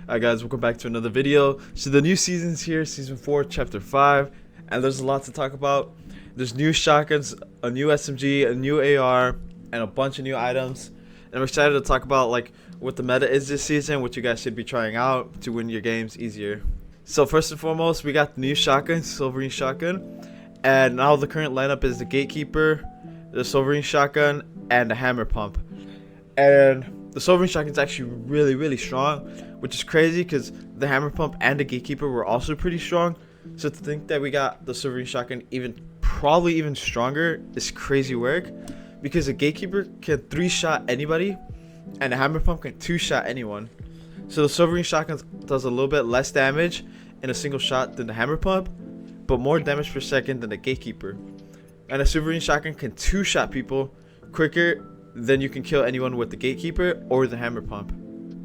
Alright guys, welcome back to another video. So the new season's here, season 4, chapter 5, and there's a lot to talk about. There's new shotguns, a new SMG, a new AR, and a bunch of new items. And I'm excited to talk about like what the meta is this season, what you guys should be trying out to win your games easier. So first and foremost, we got the new shotgun, Silverine shotgun, and now the current lineup is the Gatekeeper, the Silverine shotgun, and the Hammer Pump. And the Silverine shotgun is actually really strong, which is crazy because the Hammer Pump and the Gatekeeper were also pretty strong. So to think that we got the Silverine shotgun probably even stronger is crazy work, because the Gatekeeper can 3-shot anybody and the Hammer Pump can 2-shot anyone. So the Silverine shotgun does a little bit less damage in a single shot than the Hammer Pump, but more damage per second than the Gatekeeper. And the Silverine shotgun can 2-shot people quicker than you can kill anyone with the Gatekeeper or the Hammer Pump.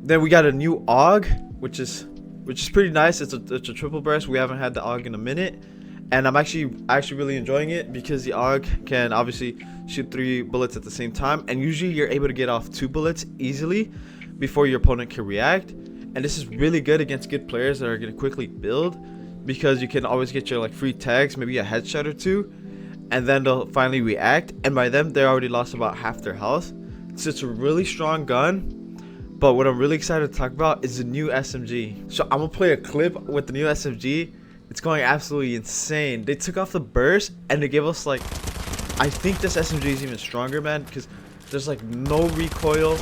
Then we got a new AUG, which is pretty nice. It's a triple burst. We haven't had the AUG in a minute, and I'm actually really enjoying it because the AUG can obviously shoot 3 bullets at the same time, and usually you're able to get off 2 bullets easily before your opponent can react. And this is really good against good players that are going to quickly build, because you can always get your like free tags, maybe a headshot or 2, and then they'll finally react, and by them they already lost about half their health. So it's a really strong gun. But what I'm really excited to talk about is the new SMG. So I'm gonna play a clip with the new SMG. It's going absolutely insane. They took off the burst and they gave us like, I think this SMG is even stronger, man, because there's like no recoil,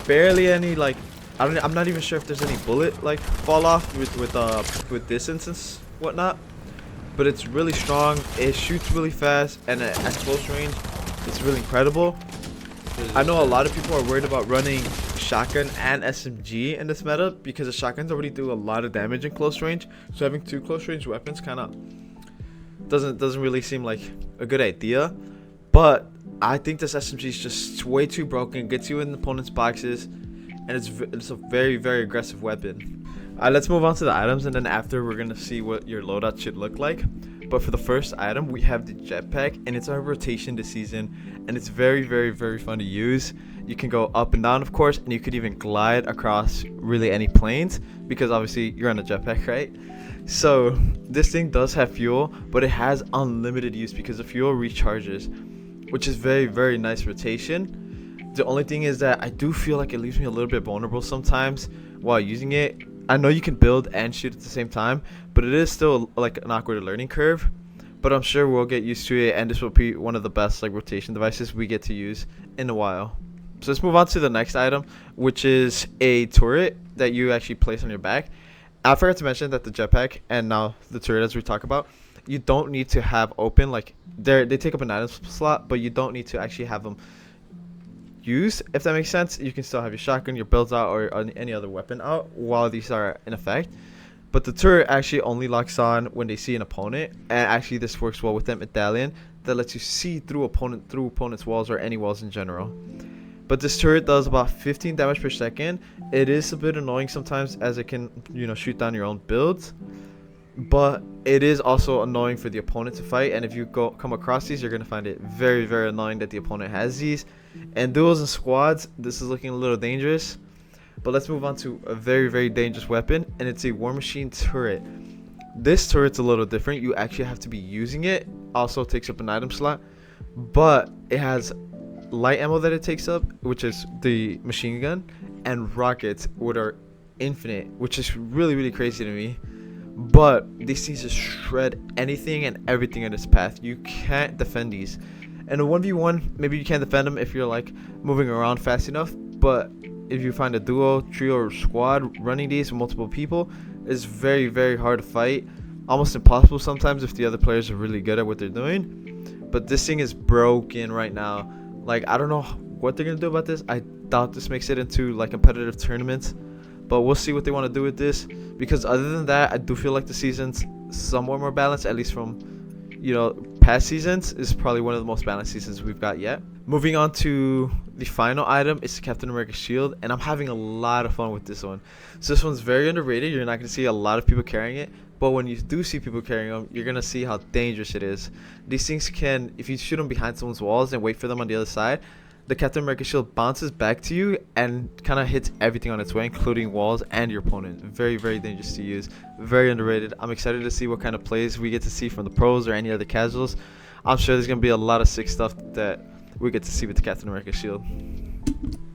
barely any like, I'm not even sure if there's any bullet like fall off with distance and whatnot. But it's really strong. It shoots really fast, and at close range, it's really incredible. I know a lot of people are worried about running shotgun and SMG in this meta because the shotguns already do a lot of damage in close range. So having 2 close range weapons kind of doesn't really seem like a good idea. But I think this SMG is just way too broken. Gets you in the opponent's boxes, and it's a very aggressive weapon. Let's move on to the items, and then after we're gonna see what your loadout should look like. But for the first item, we have the jetpack, and it's our rotation this season, and it's very fun to use. You can go up and down, of course, and you could even glide across really any planes, because obviously you're on a jetpack, right? So this thing does have fuel, but it has unlimited use because the fuel recharges, which is very nice rotation. The only thing is that I do feel like it leaves me a little bit vulnerable sometimes while using it. I know you can build and shoot at the same time, but it is still like an awkward learning curve. But I'm sure we'll get used to it, and this will be one of the best like rotation devices we get to use in a while. So let's move on to the next item, which is a turret that you actually place on your back. I forgot to mention that the jetpack and now the turret, as we talk about, you don't need to have open. Like they take up an item slot, but you don't need to actually have them used, if that makes sense. You can still have your shotgun, your builds out, or any other weapon out while these are in effect. But the turret actually only locks on when they see an opponent, and actually this works well with that medallion that lets you see through opponent's walls or any walls in general. But this turret does about 15 damage per second. It is a bit annoying sometimes, as it can, shoot down your own builds, but it is also annoying for the opponent to fight. And if you come across these, you're going to find it very annoying that the opponent has these. And duos and squads, this is looking a little dangerous. But let's move on to a very dangerous weapon, and it's a War Machine turret. This turret's a little different. You actually have to be using it. Also takes up an item slot, but it has light ammo that it takes up, which is the machine gun, and rockets, which are infinite, which is really crazy to me. But these things just shred anything and everything in its path. You can't defend these. And a 1v1, maybe you can't defend them if you're like moving around fast enough, but if you find a duo, trio, or squad running these with multiple people, it's very hard to fight. Almost impossible sometimes if the other players are really good at what they're doing. But this thing is broken right now. Like, I don't know what they're gonna do about this. I doubt this makes it into like competitive tournaments, but we'll see what they want to do with this, because other than that, I do feel like the season's somewhat more balanced, at least from past seasons. Is probably one of the most balanced seasons we've got yet. Moving on to the final item, is the Captain America shield, and I'm having a lot of fun with this one. So this one's very underrated. You're not going to see a lot of people carrying it, but when you do see people carrying them, you're going to see how dangerous it is. These things can, if you shoot them behind someone's walls and wait for them on the other side, the Captain America shield bounces back to you and kind of hits everything on its way, including walls and your opponent. Very, very dangerous to use. Very underrated. I'm excited to see what kind of plays we get to see from the pros or any other casuals. I'm sure there's going to be a lot of sick stuff that we get to see with the Captain America shield.